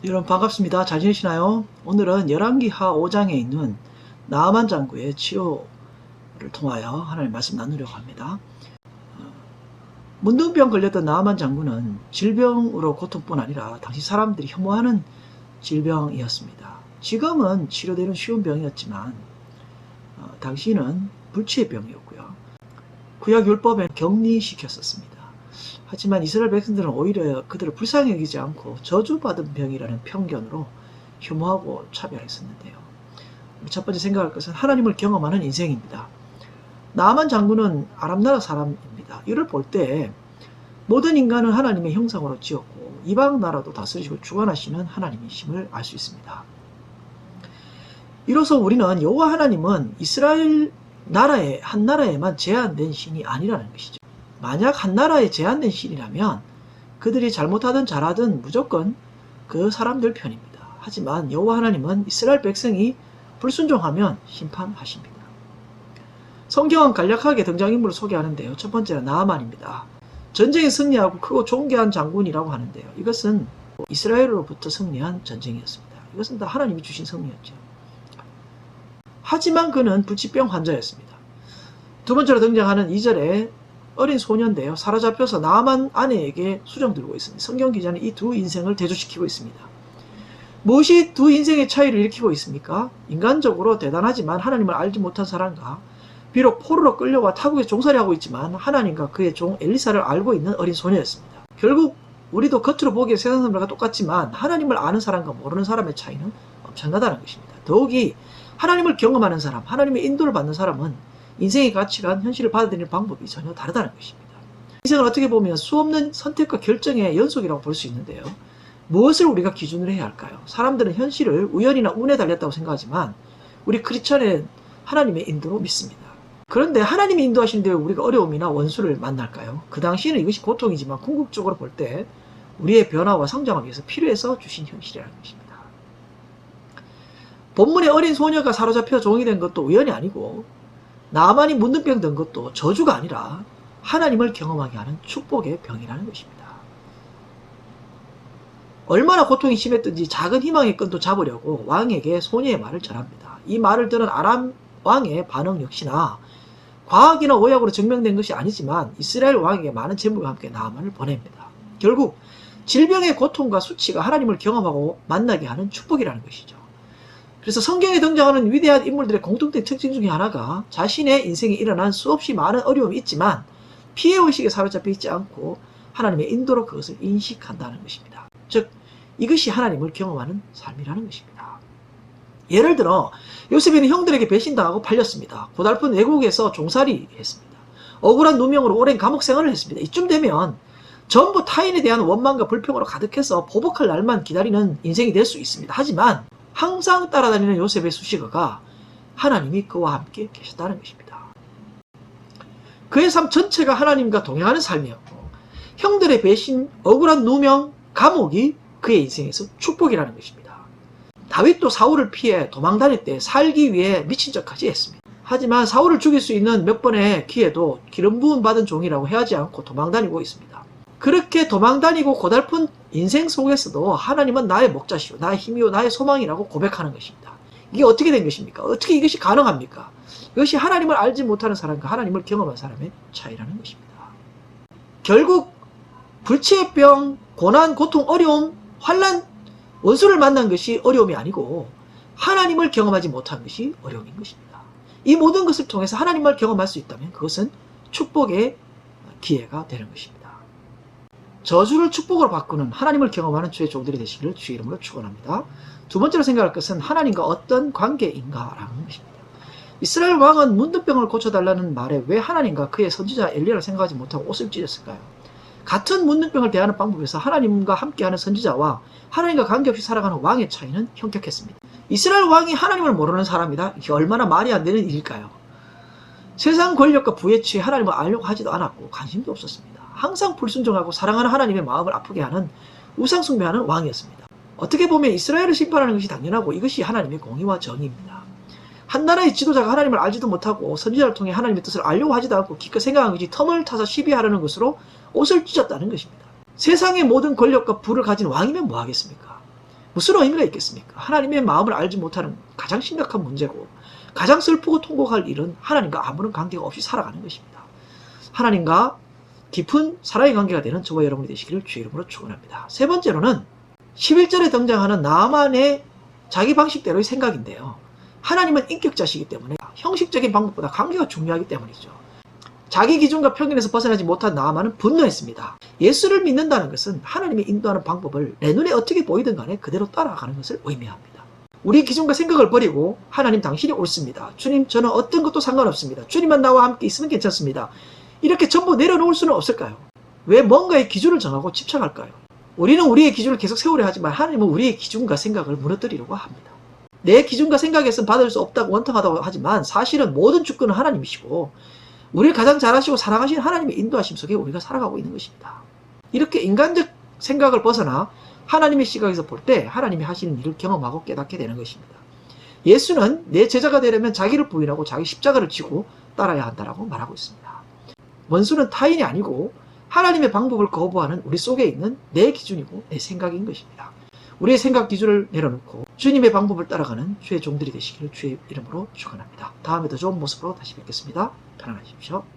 여러분 반갑습니다. 잘 지내시나요? 오늘은 열왕기하 5장에 있는 나아만 장구의 치료를 통하여 하나님 말씀 나누려고 합니다. 문둥병 걸렸던 나아만 장군은 질병으로 고통뿐 아니라 당시 사람들이 혐오하는 질병이었습니다. 지금은 치료되는 쉬운 병이었지만 당시는 불치의 병이었고요. 구약율법에 격리시켰었습니다. 하지만 이스라엘 백성들은 오히려 그들을 불쌍히 여기지 않고 저주받은 병이라는 편견으로 혐오하고 차별했었는데요. 첫 번째 생각할 것은 하나님을 경험하는 인생입니다. 나아만 장군은 아람 나라 사람입니다. 이를 볼 때 모든 인간은 하나님의 형상으로 지었고 이방 나라도 다스리시고 주관하시는 하나님이심을 알 수 있습니다. 이로써 우리는 여호와 하나님은 이스라엘 나라의 한 나라에만 제한된 신이 아니라는 것이죠. 만약 한 나라에 제한된 신이라면 그들이 잘못하든 잘하든 무조건 그 사람들 편입니다. 하지만 여호와 하나님은 이스라엘 백성이 불순종하면 심판하십니다. 성경은 간략하게 등장인물을 소개하는데요. 첫 번째는 나아만입니다. 전쟁에 승리하고 크고 존귀한 장군이라고 하는데요. 이것은 이스라엘로부터 승리한 전쟁이었습니다. 이것은 다 하나님이 주신 승리였죠. 하지만 그는 불치병 환자였습니다. 두 번째로 등장하는 2절에 어린 소년인데요. 사로잡혀서 나아만 아내에게 수정들고 있습니다. 성경 기자는 이 두 인생을 대조시키고 있습니다. 무엇이 두 인생의 차이를 일으키고 있습니까? 인간적으로 대단하지만 하나님을 알지 못한 사람과 비록 포로로 끌려와 타국에 종살이하고 있지만 하나님과 그의 종 엘리사를 알고 있는 어린 소녀였습니다. 결국 우리도 겉으로 보기에 세상 사람들과 똑같지만 하나님을 아는 사람과 모르는 사람의 차이는 엄청나다는 것입니다. 더욱이 하나님을 경험하는 사람, 하나님의 인도를 받는 사람은 인생의 가치관, 현실을 받아들이는 방법이 전혀 다르다는 것입니다. 인생은 어떻게 보면 수없는 선택과 결정의 연속이라고 볼 수 있는데요. 무엇을 우리가 기준으로 해야 할까요? 사람들은 현실을 우연이나 운에 달렸다고 생각하지만 우리 크리스천은 하나님의 인도로 믿습니다. 그런데 하나님이 인도하시는데 우리가 어려움이나 원수를 만날까요? 그 당시에는 이것이 고통이지만 궁극적으로 볼 때 우리의 변화와 성장을 위해서 필요해서 주신 현실이라는 것입니다. 본문의 어린 소녀가 사로잡혀 종이 된 것도 우연이 아니고 나아만이 문둥병 든 것도 저주가 아니라 하나님을 경험하게 하는 축복의 병이라는 것입니다. 얼마나 고통이 심했든지 작은 희망의 끈도 잡으려고 왕에게 소녀의 말을 전합니다. 이 말을 들은 아람 왕의 반응 역시나 과학이나 오약으로 증명된 것이 아니지만 이스라엘 왕에게 많은 재물과 함께 나아만을 보냅니다. 결국 질병의 고통과 수치가 하나님을 경험하고 만나게 하는 축복이라는 것이죠. 그래서 성경에 등장하는 위대한 인물들의 공통된 특징 중에 하나가 자신의 인생에 일어난 수없이 많은 어려움이 있지만 피해의식에 사로잡혀 있지 않고 하나님의 인도로 그것을 인식한다는 것입니다. 즉 이것이 하나님을 경험하는 삶이라는 것입니다. 예를 들어 요셉이는 형들에게 배신당하고 팔렸습니다. 고달픈 외국에서 종살이 했습니다. 억울한 누명으로 오랜 감옥 생활을 했습니다. 이쯤 되면 전부 타인에 대한 원망과 불평으로 가득해서 보복할 날만 기다리는 인생이 될 수 있습니다. 하지만 항상 따라다니는 요셉의 수식어가 하나님이 그와 함께 계셨다는 것입니다. 그의 삶 전체가 하나님과 동행하는 삶이었고 형들의 배신, 억울한 누명, 감옥이 그의 인생에서 축복이라는 것입니다. 다윗도 사울을 피해 도망다닐 때 살기 위해 미친 척까지 했습니다. 하지만 사울을 죽일 수 있는 몇 번의 기회도 기름 부음 받은 종이라고 해하지 않고 도망다니고 있습니다. 그렇게 도망다니고 고달픈 인생 속에서도 하나님은 나의 목자시오, 나의 힘이요, 나의 소망이라고 고백하는 것입니다. 이게 어떻게 된 것입니까? 어떻게 이것이 가능합니까? 이것이 하나님을 알지 못하는 사람과 하나님을 경험한 사람의 차이라는 것입니다. 결국 불치의 병, 고난, 고통, 어려움, 환난, 원수를 만난 것이 어려움이 아니고 하나님을 경험하지 못한 것이 어려움인 것입니다. 이 모든 것을 통해서 하나님을 경험할 수 있다면 그것은 축복의 기회가 되는 것입니다. 저주를 축복으로 바꾸는 하나님을 경험하는 주의 종들이 되시기를 주의 이름으로 축원합니다. 두 번째로 생각할 것은 하나님과 어떤 관계인가라는 것입니다. 이스라엘 왕은 문둥병을 고쳐달라는 말에 왜 하나님과 그의 선지자 엘리야를 생각하지 못하고 옷을 찢었을까요? 같은 문둥병을 대하는 방법에서 하나님과 함께하는 선지자와 하나님과 관계없이 살아가는 왕의 차이는 현격했습니다. 이스라엘 왕이 하나님을 모르는 사람이다? 이게 얼마나 말이 안 되는 일일까요? 세상 권력과 부에 취해 하나님을 알려고 하지도 않았고 관심도 없었습니다. 항상 불순종하고 사랑하는 하나님의 마음을 아프게 하는 우상 숭배하는 왕이었습니다. 어떻게 보면 이스라엘을 심판하는 것이 당연하고 이것이 하나님의 공의와 정의입니다. 한 나라의 지도자가 하나님을 알지도 못하고 선지자를 통해 하나님의 뜻을 알려고 하지도 않고 기껏 생각한 것이 텀을 타서 시비하려는 것으로 옷을 찢었다는 것입니다. 세상의 모든 권력과 부를 가진 왕이면 뭐 하겠습니까? 무슨 의미가 있겠습니까? 하나님의 마음을 알지 못하는 가장 심각한 문제고 가장 슬프고 통곡할 일은 하나님과 아무런 관계가 없이 살아가는 것입니다. 하나님과 깊은 사랑의 관계가 되는 저와 여러분이 되시기를 주의 이름으로 축원합니다. 세 번째로는 11절에 등장하는 나만의 자기 방식대로의 생각인데요. 하나님은 인격자시기 때문에 형식적인 방법보다 관계가 중요하기 때문이죠. 자기 기준과 편견에서 벗어나지 못한 나만은 분노했습니다. 예수를 믿는다는 것은 하나님이 인도하는 방법을 내 눈에 어떻게 보이든 간에 그대로 따라가는 것을 의미합니다. 우리 기준과 생각을 버리고 하나님 당신이 옳습니다. 주님 저는 어떤 것도 상관없습니다. 주님만 나와 함께 있으면 괜찮습니다. 이렇게 전부 내려놓을 수는 없을까요? 왜 뭔가의 기준을 정하고 집착할까요? 우리는 우리의 기준을 계속 세우려 하지만 하나님은 우리의 기준과 생각을 무너뜨리려고 합니다. 내 기준과 생각에서는 받을 수 없다고 원통하다고 하지만 사실은 모든 주권은 하나님이시고 우리를 가장 잘 아시고 사랑하시는 하나님의 인도하심 속에 우리가 살아가고 있는 것입니다. 이렇게 인간적 생각을 벗어나 하나님의 시각에서 볼 때 하나님이 하시는 일을 경험하고 깨닫게 되는 것입니다. 예수는 내 제자가 되려면 자기를 부인하고 자기 십자가를 지고 따라야 한다고 말하고 있습니다. 원수는 타인이 아니고 하나님의 방법을 거부하는 우리 속에 있는 내 기준이고 내 생각인 것입니다. 우리의 생각 기준을 내려놓고 주님의 방법을 따라가는 주의 종들이 되시기를 주의 이름으로 축원합니다. 다음에 더 좋은 모습으로 다시 뵙겠습니다. 편안하십시오.